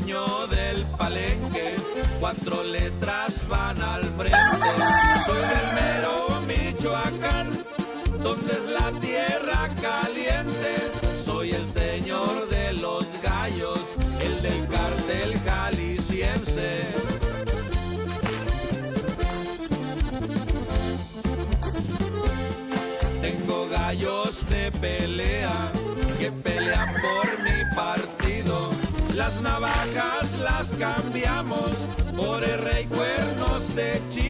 dueño del palenque, 4 letras van al frente. Soy del mero Michoacán, donde es la tierra caliente. Soy el señor de los gallos, el del cártel jalisciense. Tengo gallos de pelea que pelean por mi partido. Las navajas las cambiamos por herre y cuernos de chivo.